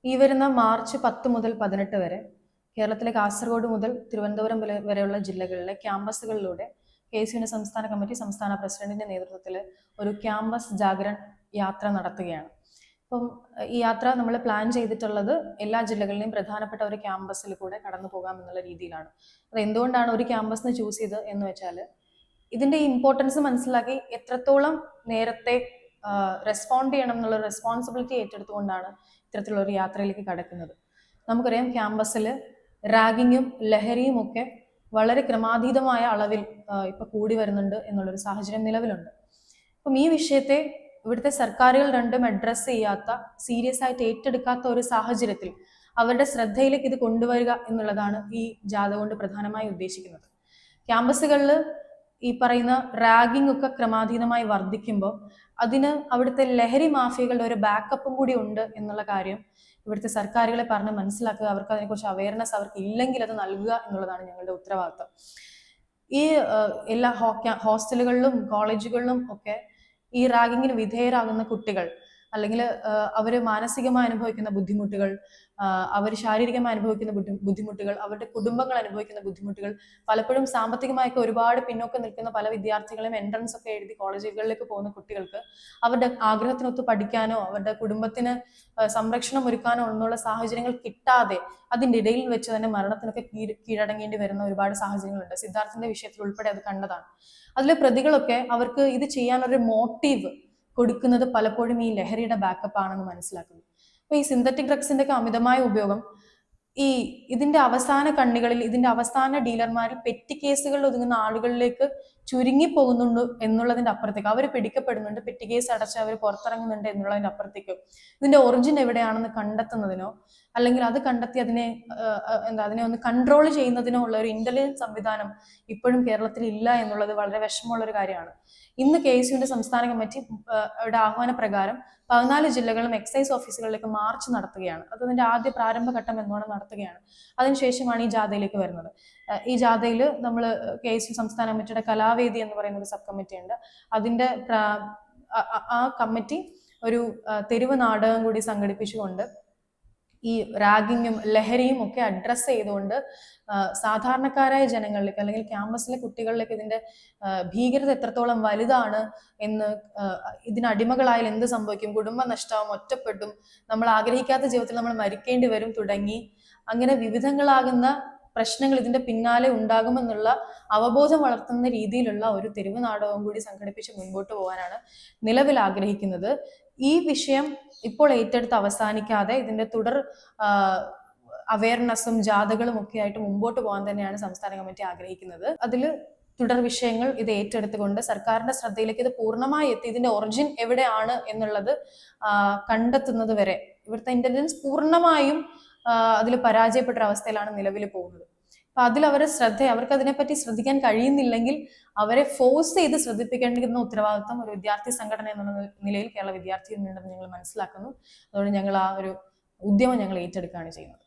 ഈ വരുന്ന മാർച്ച് 10 മുതൽ 18 വരെ കേരളത്തിലെ കാസർഗോഡ് മുതൽ തിരുവനന്തപുരം വരെയുള്ള ജില്ലകളിലെ ക്യാമ്പസുകളിലൂടെ KSUവിന്റെ സംസ്ഥാന കമ്മിറ്റി സംസ്ഥാന പ്രസിഡന്റിന്റെ നേതൃത്വത്തിൽ ഒരു ക്യാമ്പസ് ജാഗരൺ യാത്ര നടത്തുകയാണ്. അപ്പം ഈ യാത്ര നമ്മൾ പ്ലാൻ ചെയ്തിട്ടുള്ളത് എല്ലാ ജില്ലകളിലെയും പ്രധാനപ്പെട്ട ഒരു ക്യാമ്പസിൽ കൂടെ കടന്നു പോകാം എന്നുള്ള രീതിയിലാണ്. അത് എന്തുകൊണ്ടാണ് ഒരു ക്യാമ്പസിന് ചൂസ് ചെയ്ത് എന്ന് വെച്ചാൽ ഇതിന്റെ ഇമ്പോർട്ടൻസ് മനസ്സിലാക്കി എത്രത്തോളം നേരത്തെ റെസ്പോണ്ട് ചെയ്യണം എന്നുള്ള റെസ്പോൺസിബിലിറ്റി ഏറ്റെടുത്തുകൊണ്ടാണ് ഇത്തരത്തിലുള്ള ഒരു യാത്രയിലേക്ക് കടക്കുന്നത്. നമുക്കറിയാം ക്യാമ്പസിൽ റാഗിങ്ങും ലഹരിയും ഒക്കെ വളരെ ക്രമാതീതമായ അളവിൽ ഇപ്പൊ കൂടി വരുന്നുണ്ട് എന്നുള്ളൊരു സാഹചര്യം നിലവിലുണ്ട്. അപ്പം ഈ വിഷയത്തെ ഇവിടുത്തെ സർക്കാരുകൾ രണ്ടും അഡ്രസ്സ് ചെയ്യാത്ത, സീരിയസ് ആയിട്ട് ഏറ്റെടുക്കാത്ത ഒരു സാഹചര്യത്തിൽ അവരുടെ ശ്രദ്ധയിലേക്ക് ഇത് കൊണ്ടുവരിക എന്നുള്ളതാണ് ഈ ജാഥ കൊണ്ട് പ്രധാനമായി ഉദ്ദേശിക്കുന്നത്. ക്യാമ്പസുകളിൽ ഈ പറയുന്ന റാഗിംഗ് ഒക്കെ ക്രമാതീതമായി വർദ്ധിക്കുമ്പോൾ അതിന് അവിടുത്തെ ലഹരി മാഫിയകളുടെ ഒരു ബാക്കപ്പും കൂടി ഉണ്ട് എന്നുള്ള കാര്യം ഇവിടുത്തെ സർക്കാരുകളെ പറഞ്ഞ് മനസ്സിലാക്കുക, അവർക്ക് അതിനെക്കുറിച്ച് അവയർനെസ് അവർക്ക് ഇല്ലെങ്കിൽ അത് നൽകുക എന്നുള്ളതാണ് ഞങ്ങളുടെ ഉത്തരവാദിത്വം. ഈ എല്ലാ ഹോസ്റ്റലുകളിലും കോളേജുകളിലും ഒക്കെ ഈ റാഗിങ്ങിന് വിധേയരാകുന്ന കുട്ടികൾ, അല്ലെങ്കിൽ അവർ മാനസികമായി അനുഭവിക്കുന്ന ബുദ്ധിമുട്ടുകൾ, അവർ ശാരീരികമായി അനുഭവിക്കുന്ന ബുദ്ധിമുട്ടുകൾ, അവരുടെ കുടുംബങ്ങൾ അനുഭവിക്കുന്ന ബുദ്ധിമുട്ടുകൾ, പലപ്പോഴും സാമ്പത്തികമായൊക്കെ ഒരുപാട് പിന്നോക്കം നിൽക്കുന്ന പല വിദ്യാർത്ഥികളും എൻട്രൻസ് ഒക്കെ എഴുതി കോളേജുകളിലേക്ക് പോകുന്ന കുട്ടികൾക്ക് അവരുടെ ആഗ്രഹത്തിനൊത്ത് പഠിക്കാനോ അവരുടെ കുടുംബത്തിന് സംരക്ഷണം ഒരുക്കാനോ എന്നുള്ള സാഹചര്യങ്ങൾ കിട്ടാതെ അതിൻ്റെ ഇടയിൽ വെച്ച് തന്നെ മരണത്തിനൊക്കെ കീഴടങ്ങേണ്ടി വരുന്ന ഒരുപാട് സാഹചര്യങ്ങളുണ്ട്. സിദ്ധാർത്ഥിന്റെ വിഷയത്തിൽ ഉൾപ്പെടെ അത് കണ്ടതാണ്. അതിലെ പ്രതികളൊക്കെ അവർക്ക് ഇത് ചെയ്യാനൊരു മോട്ടീവ് കൊടുക്കുന്നത് പലപ്പോഴും ഈ ലഹരിയുടെ ബാക്കപ്പ് ആണെന്ന് മനസ്സിലാക്കുന്നു. അപ്പൊ ഈ സിന്തറ്റിക് ഡ്രഗ്സിന്റെ ഒക്കെ അമിതമായ ഉപയോഗം ഇതിന്റെ അവസാന കണ്ണികളിൽ, ഇതിന്റെ അവസാന ഡീലർമാരിൽ പെറ്റി കേസുകളിൽ ഒതുങ്ങുന്ന ആളുകളിലേക്ക് ചുരുങ്ങി പോകുന്നുണ്ട് എന്നുള്ളതിന്റെ അപ്പുറത്തേക്ക്, അവർ പിടിക്കപ്പെടുന്നുണ്ട്, പെറ്റി കേസ് അടച്ച് അവർ പുറത്തിറങ്ങുന്നുണ്ട് എന്നുള്ളതിന്റെ അപ്പുറത്തേക്ക് ഇതിന്റെ ഒറിജിൻ എവിടെയാണെന്ന് കണ്ടെത്തുന്നതിനോ അല്ലെങ്കിൽ അത് കണ്ടെത്തി അതിനെ ഒന്ന് കൺട്രോൾ ചെയ്യുന്നതിനോ ഉള്ള ഒരു ഇന്റലിജൻസ് സംവിധാനം ഇപ്പോഴും കേരളത്തിൽ ഇല്ല എന്നുള്ളത് വളരെ വിഷമമുള്ള ഒരു കാര്യമാണ്. ഇന്ന് KSUവിന്റെ സംസ്ഥാന കമ്മിറ്റി ആഹ്വാന പ്രകാരം 14 ജില്ലകളിലും എക്സൈസ് ഓഫീസുകളിലേക്ക് മാർച്ച് നടത്തുകയാണ്. അതിന്റെ ആദ്യ പ്രാരംഭഘട്ടം എന്നോണം നടത്തുകയാണ്. അതിനുശേഷമാണ് ഈ ജാഥയിലേക്ക് വരുന്നത്. ഈ ജാഥയിൽ നമ്മൾ KSU സംസ്ഥാന കമ്മിറ്റിയുടെ കലാവേദി എന്ന് പറയുന്ന ഒരു സബ് കമ്മിറ്റി ഉണ്ട്. അതിന്റെ ആ കമ്മിറ്റി ഒരു തെരുവ് നാടകം കൂടി സംഘടിപ്പിച്ചുകൊണ്ട് ഈ റാഗിങ്ങും ലഹരിയും ഒക്കെ അഡ്രസ്സ് ചെയ്തുകൊണ്ട് സാധാരണക്കാരായ ജനങ്ങളിലേക്ക് അല്ലെങ്കിൽ ക്യാമ്പസിലെ കുട്ടികളിലേക്ക് ഇതിന്റെ ഭീകരത എത്രത്തോളം വലുതാണ് എന്ന്, ഇതിനടിമകളായാൽ എന്ത് സംഭവിക്കും, കുടുംബം നഷ്ടമാവും, ഒറ്റപ്പെടും, നമ്മൾ ആഗ്രഹിക്കാത്ത ജീവിതത്തിൽ നമ്മൾ മരിക്കേണ്ടി വരും തുടങ്ങി അങ്ങനെ വിവിധങ്ങളാകുന്ന പ്രശ്നങ്ങൾ ഇതിന്റെ പിന്നാലെ ഉണ്ടാകുമെന്നുള്ള അവബോധം വളർത്തുന്ന രീതിയിലുള്ള ഒരു തെരുവ് നാടകവും കൂടി സംഘടിപ്പിച്ച് മുൻപോട്ട് പോകാനാണ് നിലവിൽ ആഗ്രഹിക്കുന്നത്. ഈ വിഷയം ഇപ്പോൾ ഏറ്റെടുത്ത് അവസാനിക്കാതെ ഇതിന്റെ തുടർ അവയർനെസ്സും ജാഥകളും ഒക്കെ ആയിട്ട് മുമ്പോട്ട് പോകാൻ തന്നെയാണ് സംസ്ഥാന കമ്മിറ്റി ആഗ്രഹിക്കുന്നത്. അതിൽ തുടർ വിഷയങ്ങൾ ഇത് ഏറ്റെടുത്തുകൊണ്ട് സർക്കാരിന്റെ ശ്രദ്ധയിലേക്ക് ഇത് പൂർണ്ണമായി എത്തി ഇതിന്റെ ഒറിജിൻ എവിടെയാണ് എന്നുള്ളത് കണ്ടെത്തുന്നത് വരെ ഇവിടുത്തെ ഇന്റലിജൻസ് പൂർണ്ണമായും അതിൽ പരാജയപ്പെട്ട അവസ്ഥയിലാണ് നിലവിൽ പോകുന്നത്. അപ്പൊ അതിൽ അവർക്ക് അതിനെപ്പറ്റി ശ്രദ്ധിക്കാൻ കഴിയുന്നില്ലെങ്കിൽ അവരെ ഫോഴ്സ് ചെയ്ത് ശ്രദ്ധിപ്പിക്കേണ്ടിരുന്ന ഉത്തരവാദിത്വം ഒരു വിദ്യാർത്ഥി സംഘടന എന്നുള്ള നിലയിൽ കേരള വിദ്യാർത്ഥി യൂണിയൻ ഉണ്ടെന്ന് ഞങ്ങൾ മനസ്സിലാക്കുന്നു. അതുകൊണ്ട് ഞങ്ങൾ ആ ഒരു ഉദ്യമം ഞങ്ങൾ ഏറ്റെടുക്കുകയാണ് ചെയ്യുന്നത്.